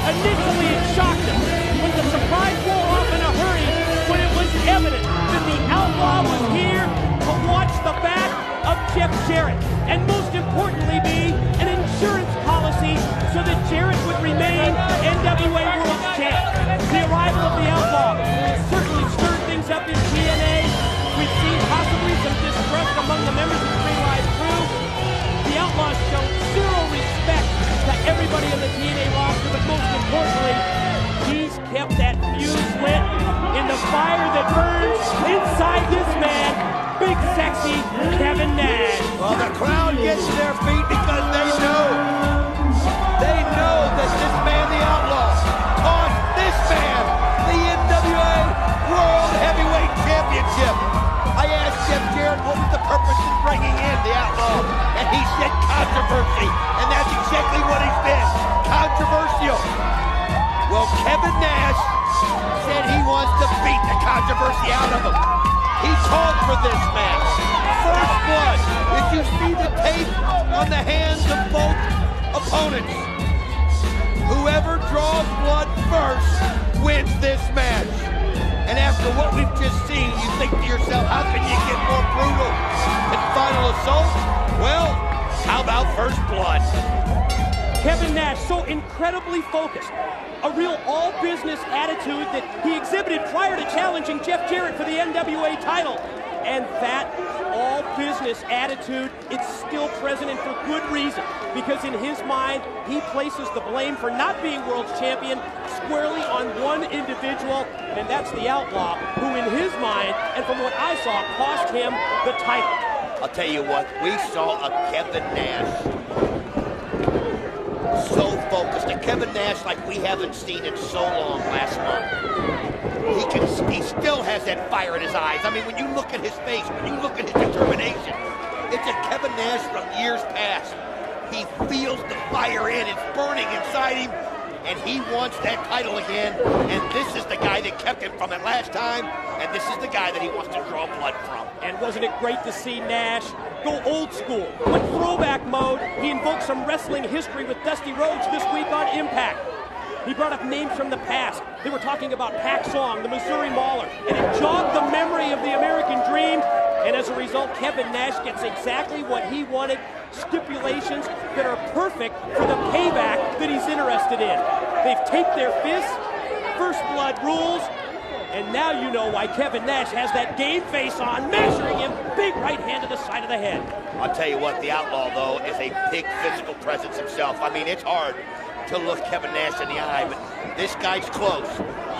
Initially, it shocked him, but the surprise wore off in a hurry when it was evident that the Outlaw was here to watch the back of Jeff Jarrett, and most importantly be an insurance policy so that Jarrett would remain NWA World Champ. The arrival of the Outlaw certainly stirred things up in TNA. We've seen possibly some distrust among the members of the Free Live crew. The Outlaw showed zero respect to everybody in the TNA roster, but most importantly, he's kept that fuse lit in the fire that burns inside this man, big sexy Kevin Nash. Well, the crowd gets to their feet because they know that this man, the Outlaw, cost this man the NWA World Heavyweight Championship. I asked Jeff Jarrett what was the purpose in bringing in the Outlaw, and he said controversy, and that's exactly what he's been, controversial. Well, Kevin Nash said he wants to beat the controversy out of him. He called for this match. First blood. Did you see the tape on the hands of both opponents? Whoever draws blood first wins this match. And after what we've just seen, you think to yourself, how can you get more brutal than Final Assault? Well, how about First Blood? Kevin Nash, so incredibly focused. A real all-business attitude that he exhibited prior to challenging Jeff Jarrett for the NWA title. And that all-business attitude, it's still present and for good reason. Because in his mind, he places the blame for not being world champion squarely on one individual, and that's the Outlaw, who in his mind, and from what I saw, cost him the title. I'll tell you what, we saw a Kevin Nash so focused, a Kevin Nash like we haven't seen in so long last month. He still has that fire in his eyes. I mean, when you look at his face, when you look at his determination, it's a Kevin Nash from years past. He feels the fire it's burning inside him, and he wants that title again, and this is the guy that kept him from it last time, and this is the guy that he wants to draw blood from. And wasn't it great to see Nash go old school? But throwback mode, he invoked some wrestling history with Dusty Rhodes this week on Impact. He brought up names from the past. They were talking about Pac Song, the Missouri Mauler, and it jogged the memory of the American Dream. And as a result, Kevin Nash gets exactly what he wanted, stipulations that are perfect for the payback that he's interested in. They've taped their fists, First Blood rules, and now you know why Kevin Nash has that game face on, measuring him, big right hand to the side of the head. I'll tell you what, the Outlaw, though, is a big physical presence himself. I mean, it's hard to look Kevin Nash in the eye, but this guy's close.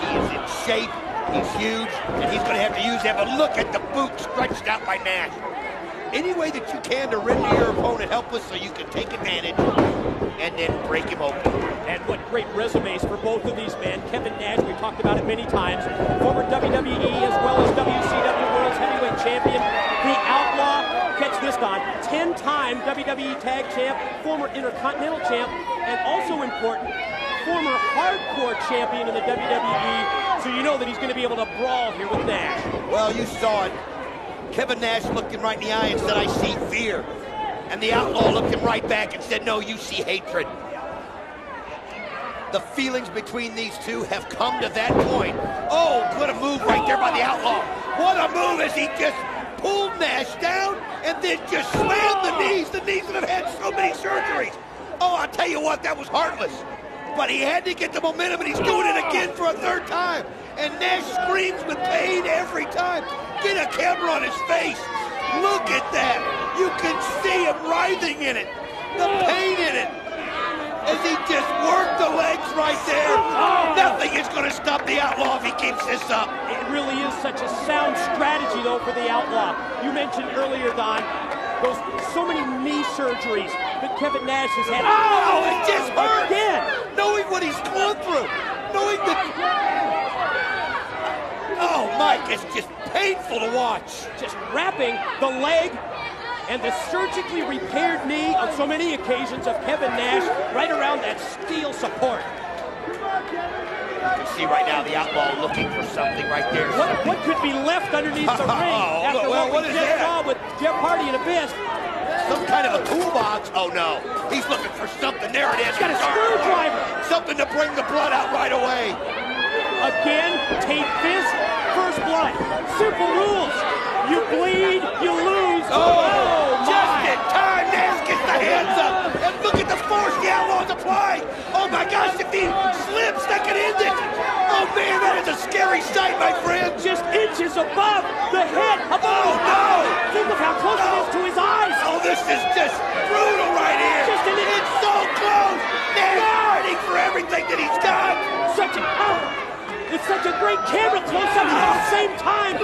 He is in shape, he's huge, and he's going to have to use that, but look at the boot stretched out by Nash. Any way that you can to render your opponent helpless so you can take advantage and then break him open. And what great resumes for both of these men. Kevin Nash, we've talked about it many times, former WWE as well as WCW World's Heavyweight Champion. The Outlaw, catch this, Don, 10-time WWE Tag Champ, former Intercontinental Champ, and also important, former Hardcore Champion in the WWE. So you know that he's going to be able to brawl here with Nash. Well, you saw it. Kevin Nash looked him right in the eye and said, I see fear. And the Outlaw looked him right back and said, no, you see hatred. The feelings between these two have come to that point. Oh, what a move right there by the Outlaw. What a move as he just pulled Nash down and then just slammed the knees that have had so many surgeries. Oh, I'll tell you what, that was heartless. But he had to get the momentum, and he's doing it again for a third time. And Nash screams with pain every time. Get a camera on his face. Look at that. You can see him writhing in it. The pain in it. As he just worked the legs right there. Nothing is going to stop the Outlaw if he keeps this up. It really is such a sound strategy, though, for the Outlaw. You mentioned earlier, Don, those so many knee surgeries that Kevin Nash has had. Oh, it just hurt. Again. Knowing what he's gone through. Knowing that... Oh, Mike, it's just painful to watch. Just wrapping the leg and the surgically repaired knee on so many occasions of Kevin Nash right around that steel support. You can see right now the Outlaw looking for something right there. What could be left underneath the ring after what we just saw with Jeff Hardy and Abyss? Some kind of a toolbox. Oh, no. He's looking for something. There it is. He's got a screwdriver. Something to bring the blood out right away. Again, tape fist, first blood. Simple rules. You bleed, you lose. Oh, just in time, Nash gets the hands up. And look at the force the Outlaw's applying. Oh my gosh, if he slips, that could end it. Oh man, that is a scary sight, my friend. Just inches above the head. Oh no! Think of how close it is to his eyes. Oh, this is just brutal right here. It's so close. Nash fighting for everything that he's got. It's such a great camera close-up at the same time.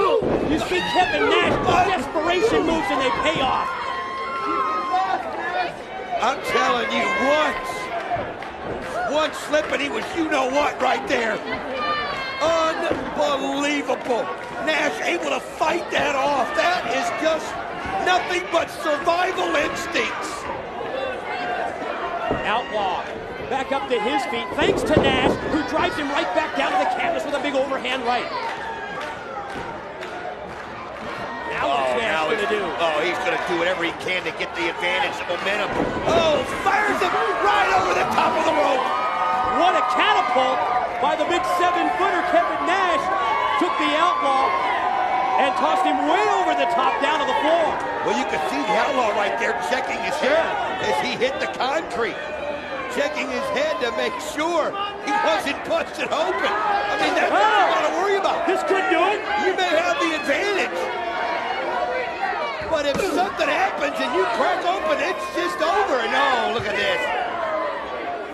You see Kevin Nash, desperation moves and they pay off. I'm telling you, one slip and he was you-know-what right there. Unbelievable. Nash able to fight that off. That is just nothing but survival instincts. Outlaw back up to his feet, thanks to Nash, who drives him right back down to the canvas with a big overhand right. Now what's Nash going to do? Oh, he's going to do whatever he can to get the advantage, the momentum. Oh, fires him right over the top of the rope. What a catapult by the big 7-footer. Kevin Nash took the Outlaw and tossed him way over the top down to the floor. Well, you can see the Outlaw right there checking his head as he hit the concrete. Checking his head to make sure he wasn't busted open. I mean, that's what you got to worry about. This could do it. You may have the advantage. But if something happens and you crack open, it's just over. No, look at this.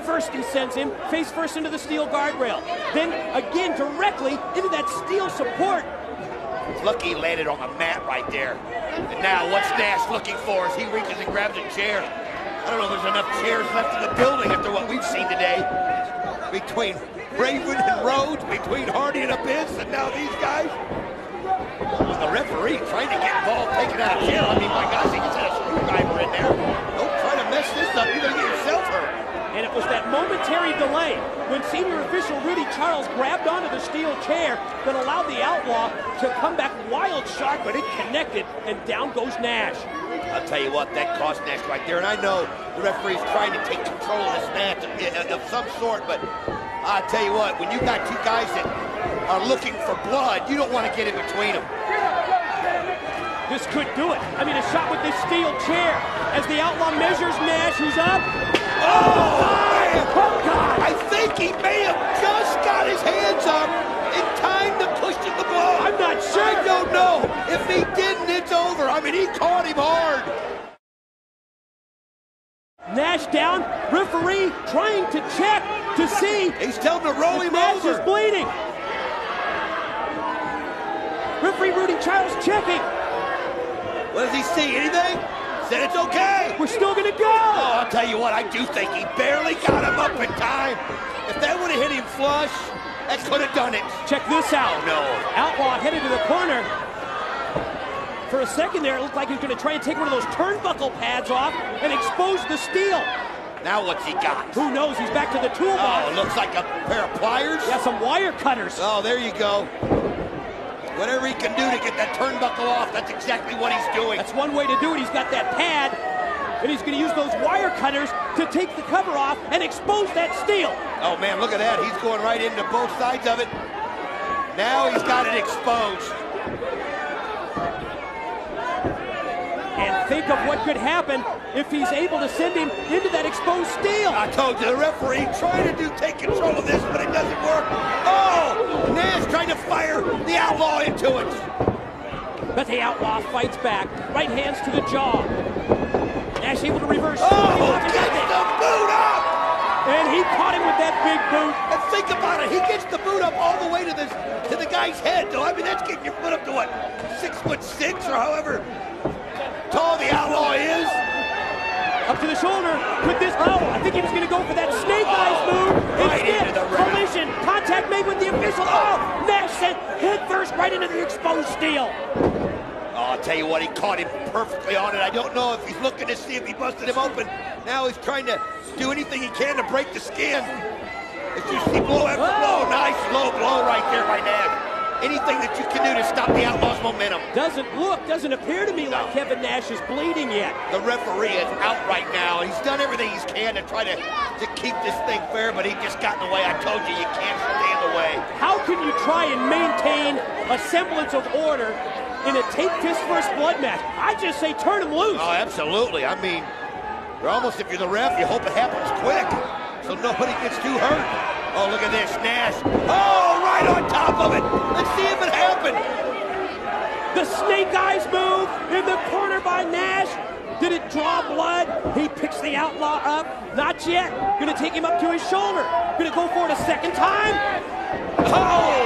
First he sends him face first into the steel guardrail. Then again directly into that steel support. It's lucky he landed on the mat right there. And now what's Nash looking for as he reaches and grabs a chair? I don't know if there's enough chairs left in the building after what we've seen today. Between Raven and Rhodes, between Hardy and Abyss, and now these guys. The referee trying to get involved, taking out a chair. I mean, my gosh, he can set a screwdriver in there. Don't try to mess this up. You're going to get yourself hurt. And it was that momentary delay when senior official Rudy Charles grabbed onto the steel chair that allowed the Outlaw to come back wild sharp, but it connected, and down goes Nash. I'll tell you what, that cost Nash right there. And I know the referee's trying to take control of this match of some sort, but I'll tell you what, when you got two guys that are looking for blood, you don't want to get in between them. This could do it. I mean, a shot with this steel chair as the Outlaw measures Nash, who's up. Oh, man. Oh, God! I think he may have just got his hands up in time to cushion the blow. I'm not sure. I don't know. If he didn't, it's over. I mean, he caught him hard. Nash down, referee trying to check to see. He's telling him to roll him Nash over. is bleeding. Referee Rudy Charles checking. What does he see? Anything? Said it's okay. We're still gonna go. Oh, I'll tell you what, I do think he barely got him up in time. If that would have hit him flush, that could have done it. Check this out. Oh, no. Outlaw headed to the corner. For a second there, it looked like he was going to try and take one of those turnbuckle pads off and expose the steel. Now what's he got? Who knows? He's back to the toolbox. Oh, looks like a pair of pliers. Yeah, some wire cutters. Oh, there you go. Whatever he can do to get that turnbuckle off, that's exactly what he's doing. That's one way to do it. He's got that pad, and he's going to use those wire cutters to take the cover off and expose that steel. Oh, man, look at that. He's going right into both sides of it. Now he's got it exposed. And think of what could happen if he's able to send him into that exposed steel. I told you, the referee trying to take control of this, but it doesn't work. Oh, Nash trying to fire the Outlaw into it. But the Outlaw fights back. Right hands to the jaw. Nash able to reverse. Oh, gets the boot up! And he caught him with that big boot. And think about it, he gets the boot up all the way to the guy's head, though. I mean, that's getting your foot up to what, 6'6" or however tall the Outlaw is. Up to the shoulder with this. Oh, I think he was going to go for that snake eyes move. Right into the ring. Collision. Contact made with the official. Oh, Nash sent head first right into the exposed steel. Oh, I'll tell you what, he caught him perfectly on it. I don't know if he's looking to see if he busted him open. Now he's trying to do anything he can to break the skin. As you see blow after blow. Nice low blow right there by Nash. Anything that you can do to stop the Outlaw's momentum. Doesn't appear to me like Kevin Nash is bleeding yet. The referee is out right now. He's done everything he can to try to keep this thing fair, but he just got in the way. I told you, you can't stay in the way. How can you try and maintain a semblance of order in a take fist first blood match? I just say turn him loose. Oh, absolutely. I mean, you're almost, if you're the ref, you hope it happens quick so nobody gets too hurt. Oh, look at this, Nash. Oh, right on top of it. Let's see if it happened. The snake eyes move in the corner by Nash. Did it draw blood? He picks the Outlaw up. Not yet. Gonna take him up to his shoulder. Gonna go for it a second time. Oh!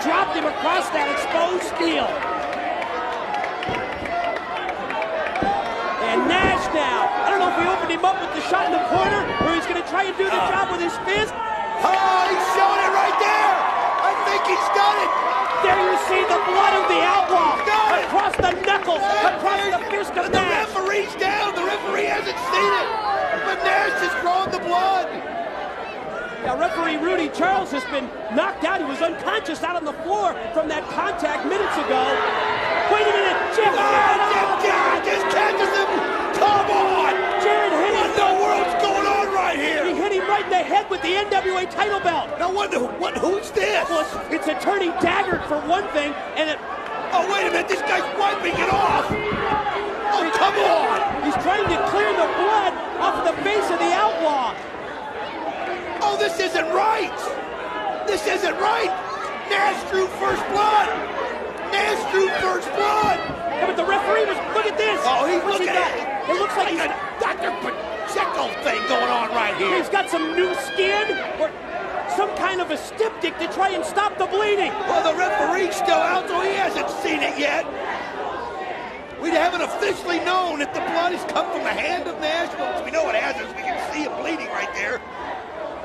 Dropped him across that exposed steel. And Nash now. I don't know if he opened him up with the shot in the corner or he's gonna try and do the job with his fist. Oh, he's showing it right there. I think he's done it. There you see the blood of the Outlaw across the knuckles, across the fist of Nash. The referee's down. The referee hasn't seen it, but Nash has drawn the blood. Now, referee Rudy Charles has been knocked out. He was unconscious out on the floor from that contact minutes ago. Wait a minute, Jeff Jarrett just catches him. Come on, Jarrett hit him. What in the world's going on right here? He hit him right in the head with the NWA title belt. Now, who's this? Well, it's Attorney Daggert for one thing, and it. Oh, wait a minute, this guy's wiping it off. Oh, come on. He's trying to clear the blood off the face of the Outlaw. Oh, this isn't right. This isn't right. Nash drew first blood. Nash drew first blood. Yeah, but the referee was, look at this. Oh, he's What's looking he at got? It looks like a Dr. Pacheco thing going on right here. He's got some new skin or some kind of a styptic to try and stop the bleeding. Well, the referee's still out, so he hasn't seen it yet. We haven't officially known if the blood has come from the hand of Nash. Well, we know it has, as we can see him bleeding right there.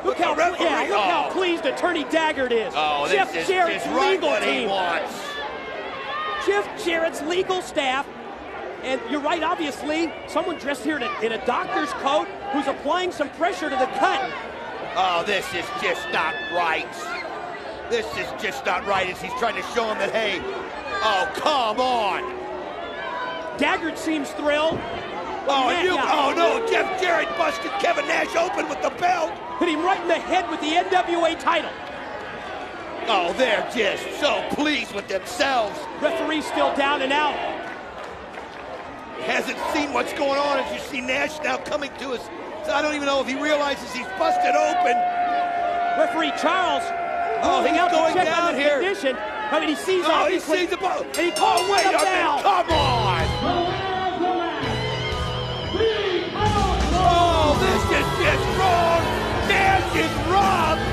Look how pleased Attorney Daggert is. Oh, Jeff Jarrett's legal team. Wants. Jeff Jarrett's legal staff, and you're right, obviously, someone dressed here in a doctor's coat who's applying some pressure to the cut. Oh, this is just not right. This is just not right as he's trying to show him that, hey, oh, come on. Daggert seems thrilled. Oh, no, Jeff Jarrett busted Kevin Nash open with the belt. Hit him right in the head with the NWA title. Oh, they're just so pleased with themselves. Referee's still down and out. Hasn't seen what's going on as you see Nash now coming to us. So I don't even know if he realizes he's busted open. Referee Charles. Oh, he's going down here. Condition. I mean, he sees he sees the ball. And he calls wait a minute. Come on. Oh, this is just wrong. Nash is robbed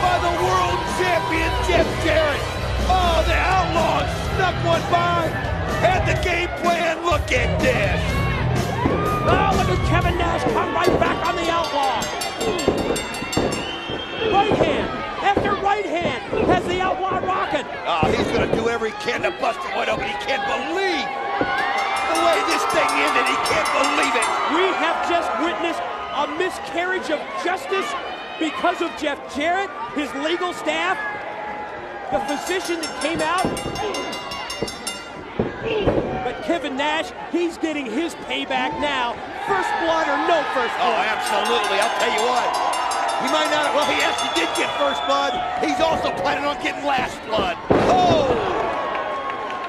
by the world champion, Jeff Jarrett. Oh, the Outlaw snuck one by. Had the game plan. Look at this. Oh, look at Kevin Nash come right back on the Outlaw. Right hand after right hand has the Outlaw rocking. Oh, he's going to do every can to bust it wide open. He can't believe the way this thing ended. He can't believe it. We have just witnessed a miscarriage of justice because of Jeff Jarrett, his legal staff, the physician that came out. But Kevin Nash, he's getting his payback now. First blood or no first blood. Oh, absolutely. I'll tell you what. He might not, well, he actually did get first blood. He's also planning on getting last blood. Oh!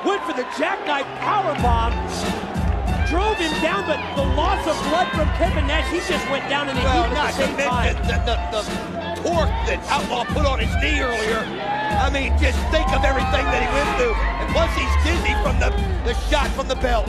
Went for the jackknife powerbomb. Drove him down, but the loss of blood from Kevin Nash, he just went down in a heap at the same time. The torque that Outlaw put on his knee earlier. I mean, just think of everything that he went through. And plus, he's dizzy from the shot from the belt.